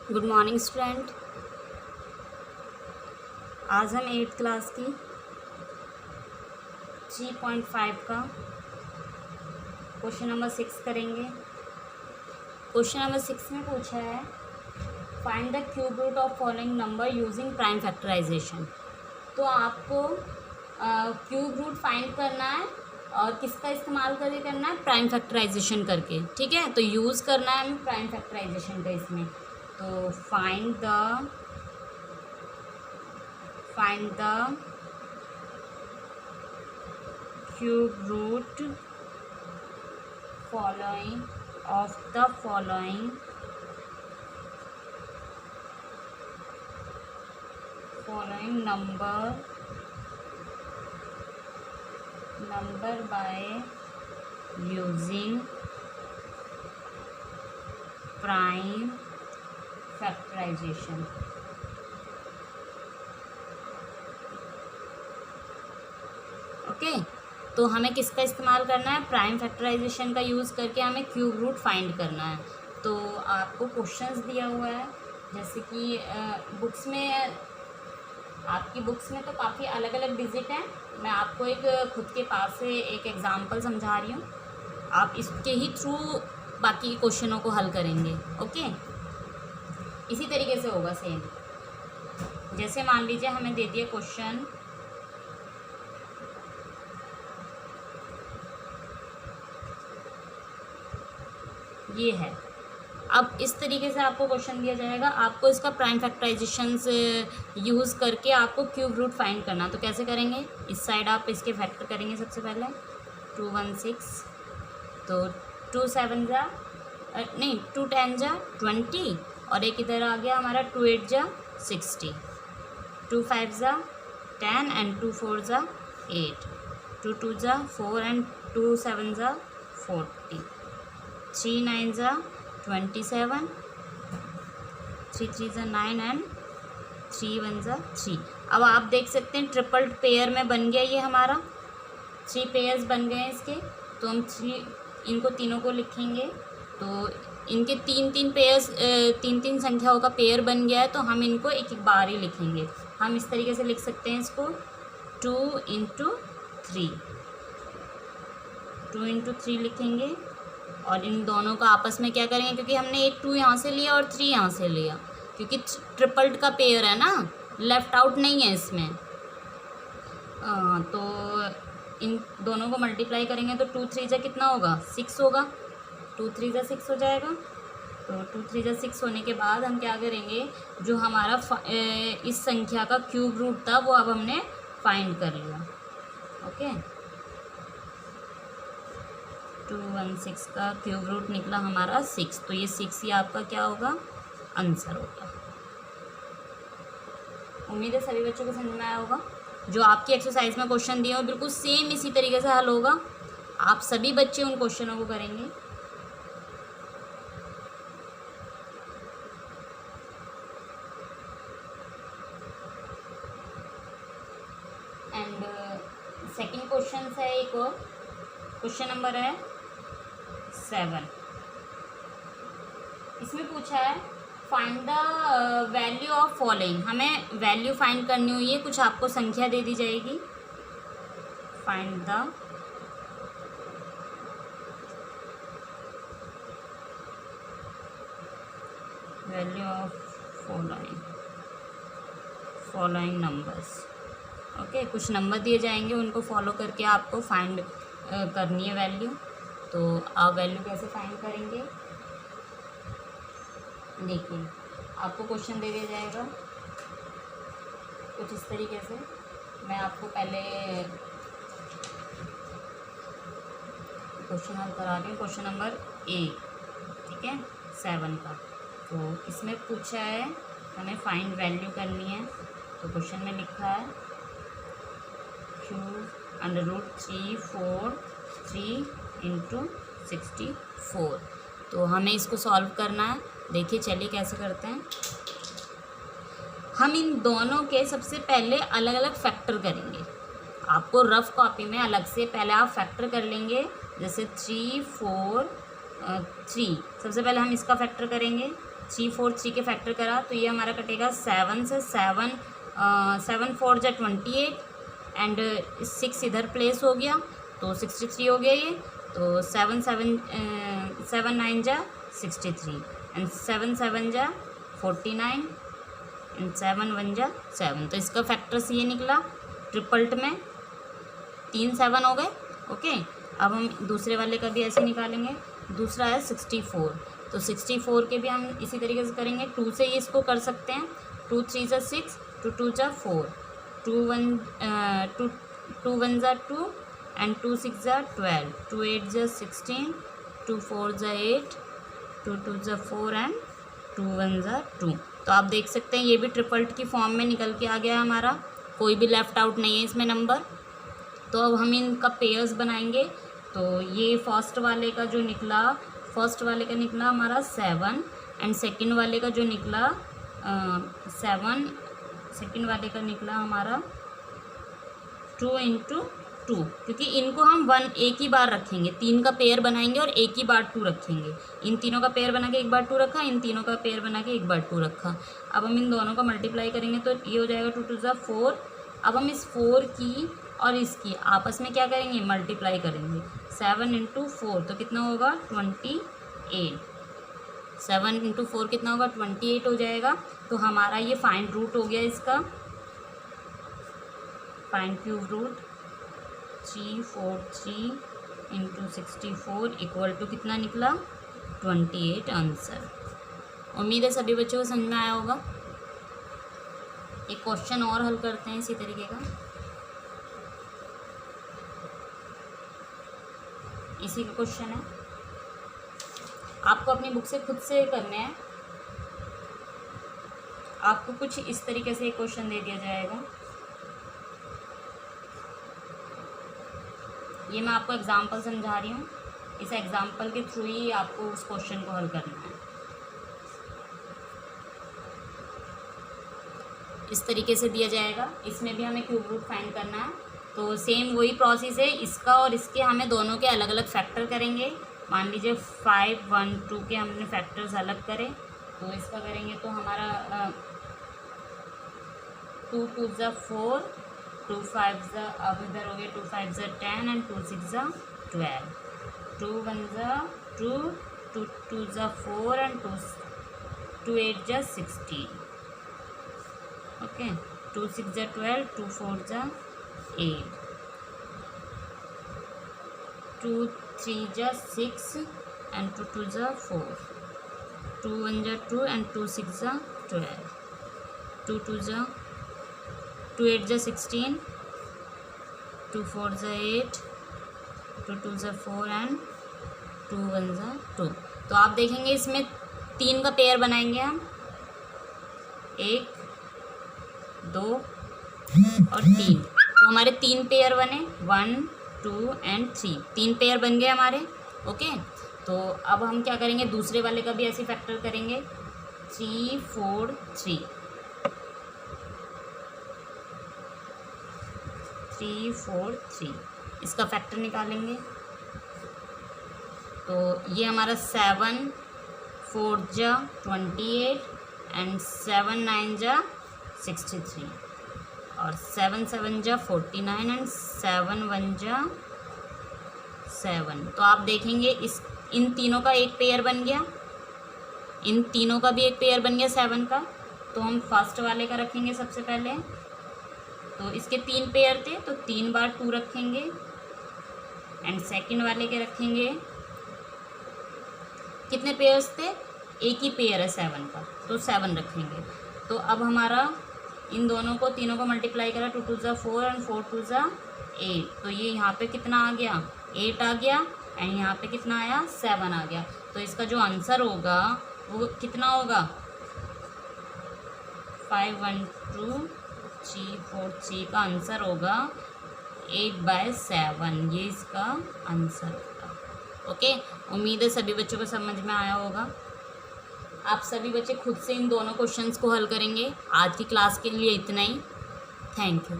Good morning student. आज हम 8th class की 3.5 का क्वेश्चन नंबर 6 करेंगे। क्वेश्चन नंबर 6 में पूछा है find the cube root of following number using prime factorisation. तो आपको क्यूब रूट फाइंड करना है और किसका इस्तेमाल करके करना है, प्राइम फैक्टराइजेशन करके। ठीक है, तो यूज़ करना है हमें प्राइम फैक्टराइजेशन का इसमें। तो find the cube root following of the following number by using prime factorization। Okay, तो हमें किसका इस्तेमाल करना है, प्राइम फैक्टराइजेशन का यूज़ करके हमें क्यूब रूट फाइंड करना है। तो आपको क्वेश्चंस दिया हुआ है, जैसे कि बुक्स में, आपकी बुक्स में तो काफ़ी अलग अलग डिजिट हैं। मैं आपको एक खुद के पास से एक एग्ज़ाम्पल समझा रही हूँ, आप इसके ही थ्रू बाकी के क्वेश्चनों को हल करेंगे। ओके, इसी तरीके से होगा सेम। जैसे मान लीजिए हमें दे दिया क्वेश्चन ये है। अब इस तरीके से आपको क्वेश्चन दिया जाएगा, आपको इसका प्राइम फैक्टराइजेशन से यूज़ करके आपको क्यूब रूट फाइंड करना। तो कैसे करेंगे, इस साइड आप इसके फैक्टर करेंगे। सबसे पहले 2 1 6, तो 2 7 जा नहीं 2 10 जा 20, और एक इधर आ गया हमारा 2 8 जा 60, 2 5 जा 10 एंड 2 4 जा 8, 2 2 जा 4 एंड 2 7 जा 40, 3 9 जा 27, 3 3 जा 9 एंड 3 1 जा 3। अब आप देख सकते हैं ट्रिपल पेयर में बन गया ये हमारा, 3 पेयर्स बन गए हैं इसके। तो हम इनको तीनों को लिखेंगे, तो इनके 3 पेयर्स, 3 संख्याओं का पेयर बन गया है। तो हम इनको एक एक बार ही लिखेंगे। हम इस तरीके से लिख सकते हैं इसको 2 × 3, 2 × 3 लिखेंगे। और इन दोनों का आपस में क्या करेंगे, क्योंकि हमने एक 2 यहाँ से लिया और 3 यहाँ से लिया, क्योंकि ट्रिपल्ड का पेयर है ना, लेफ्ट आउट नहीं है इसमें। तो इन दोनों को मल्टीप्लाई करेंगे तो 2 3 जा कितना होगा, 6 होगा। 2 3 जा 6 हो जाएगा। तो 2 3 जा 6 होने के बाद हम क्या करेंगे, जो हमारा इस संख्या का क्यूब रूट था वो अब हमने फाइंड कर लिया। ओके, 216 का क्यूब रूट निकला हमारा 6, तो ये 6 ही आपका क्या होगा, आंसर होगा। उम्मीद है सभी बच्चों को समझ में आया होगा। जो आपकी एक्सरसाइज में क्वेश्चन दिए हो बिल्कुल सेम इसी तरीके से हल होगा। आप सभी बच्चे उन क्वेश्चनों को करेंगे। एंड सेकंड क्वेश्चन है एक और, क्वेश्चन नंबर है 7। इसमें पूछा है find the value of following. हमें वैल्यू फाइंड करनी हुई है, कुछ आपको संख्या दे दी जाएगी। Find the value of following numbers. Okay, कुछ नंबर दिए जाएंगे, उनको फॉलो करके आपको फाइंड करनी है वैल्यू। तो आप वैल्यू कैसे फाइंड करेंगे, देखिए आपको क्वेश्चन दे दिया जाएगा कुछ इस तरीके से। मैं आपको पहले क्वेश्चन हल करा रही हूँ, क्वेश्चन नंबर 1, ठीक है, 7 का। तो इसमें पूछा है हमें फाइंड वैल्यू करनी है। तो क्वेश्चन में लिखा है √3 4 3 × 64। तो हमें इसको सॉल्व करना है। देखिए चलिए कैसे करते हैं। हम इन दोनों के सबसे पहले अलग अलग फैक्टर करेंगे। आपको रफ कॉपी में अलग से पहले आप फैक्टर कर लेंगे, जैसे 3 4 3। सबसे पहले हम इसका फैक्टर करेंगे 3 4 3 के फैक्टर करा तो ये हमारा कटेगा 7 से 7 4 जा 28 एंड 6 इधर प्लेस हो गया तो 63 हो गया ये। तो 7 9 जा 63 एंड 7 7 जा 49 एंड 7 1 जा 7। तो इसका फैक्टर्स ये निकला ट्रिपल्ट में 3 7 हो गए। ओके, अब हम दूसरे वाले का भी ऐसे निकालेंगे। दूसरा है 64, तो 64 के भी हम इसी तरीके से करेंगे। 2 से ही इसको कर सकते हैं। 2 3 जा 6, 2 2 जा 4, 2 1 जा 2 एंड 2 6 जा 12, 2 8 जा 16, 2 4 जा 8, 2 2 जा 4 एंड 2 1 जा 2। तो आप देख सकते हैं ये भी ट्रिपल्ट की फॉर्म में निकल के आ गया हमारा, कोई भी लेफ़्ट आउट नहीं है इसमें नंबर। तो अब हम इनका पेयर्स बनाएंगे। तो ये फर्स्ट वाले का निकला हमारा 7 एंड सेकंड वाले का जो निकला 7, सेकंड वाले का निकला हमारा 2 × 2, क्योंकि इनको हम 1 एक ही बार रखेंगे। 3 का पेयर बनाएंगे और एक ही बार 2 रखेंगे। इन तीनों का पेयर बना के एक बार 2 रखा, इन तीनों का पेयर बना के एक बार 2 रखा। अब हम इन दोनों का मल्टीप्लाई करेंगे तो ये हो जाएगा 2 2 जा 4। अब हम इस 4 की और इसकी आपस में क्या करेंगे, मल्टीप्लाई करेंगे। 7 × 4 तो कितना होगा 28। 7 × 4 कितना होगा 28 हो जाएगा। तो हमारा ये फाइंड रूट हो गया इसका, find cube root 343 × 64 equal to कितना निकला 28 आंसर। उम्मीद है सभी बच्चों को समझ में आया होगा। एक क्वेश्चन और हल करते हैं इसी तरीके का, इसी का क्वेश्चन है। आपको अपनी बुक से खुद से करने हैं। आपको कुछ इस तरीके से एक क्वेश्चन दे दिया जाएगा। ये मैं आपको एग्जाम्पल समझा रही हूँ, इस एग्जाम्पल के थ्रू ही आपको उस क्वेश्चन को हल करना है। इस तरीके से दिया जाएगा, इसमें भी हमें क्यूब रूट फाइंड करना है। तो सेम वही प्रोसेस है, इसका और इसके हमें दोनों के अलग अलग फैक्टर करेंगे। मान लीजिए 5 1 2 के हमने फैक्टर्स अलग करें, तो इसका करेंगे तो हमारा 2 2 जा 4, 2 5 जा, अब इधर हो गए 2 5 जा 10 एंड 2 6 जा 12, 2 1 जा 2, 2 2 जा 4 एंड 2 8 जा 16। ओके, 2 6 जा 12, 2 4 जा 8, 2 3 जा 6 एंड 2 2 जा 4, 2 1 जा 2 एंड 2 6 जा 12, 2 2 जा 2 8 जा 16, 2 4 जा 8, 2 2 जा 4 एंड 2 1 जा 2। तो आप देखेंगे इसमें 3 का पेयर बनाएंगे हम, 1 2 और 3। तो हमारे 3 पेयर बने, 1 2 एंड 3, 3 पेयर बन गए हमारे। ओके, तो अब हम क्या करेंगे, दूसरे वाले का भी ऐसे फैक्टर करेंगे 3 4 3, 3 4 3 इसका फैक्टर निकालेंगे। तो ये हमारा 7 4 जा 28 एंड 7 9 जा 63 और 7 7 जा 49 एंड 7 1 जा 7। तो आप देखेंगे इन तीनों का एक पेयर बन गया, इन तीनों का भी एक पेयर बन गया 7 का। तो हम फर्स्ट वाले का रखेंगे सबसे पहले। तो इसके 3 पेयर थे तो 3 बार 2 रखेंगे एंड सेकंड वाले के रखेंगे, कितने पेयर्स थे, एक ही पेयर है 7 का तो 7 रखेंगे। तो अब हमारा इन दोनों को तीनों को मल्टीप्लाई करा, 2 2 जा 4 एंड 4 2 जा 8। तो ये यहाँ पे कितना आ गया 8 आ गया एंड यहाँ पे कितना आया 7 आ गया। तो इसका जो आंसर होगा वो कितना होगा 5 1 2 3 4 3 का आंसर होगा 8/7, ये इसका आंसर होगा। ओके, उम्मीद है सभी बच्चों को समझ में आया होगा। आप सभी बच्चे खुद से इन दोनों क्वेश्चंस को हल करेंगे। आज की क्लास के लिए इतना ही। Thank you.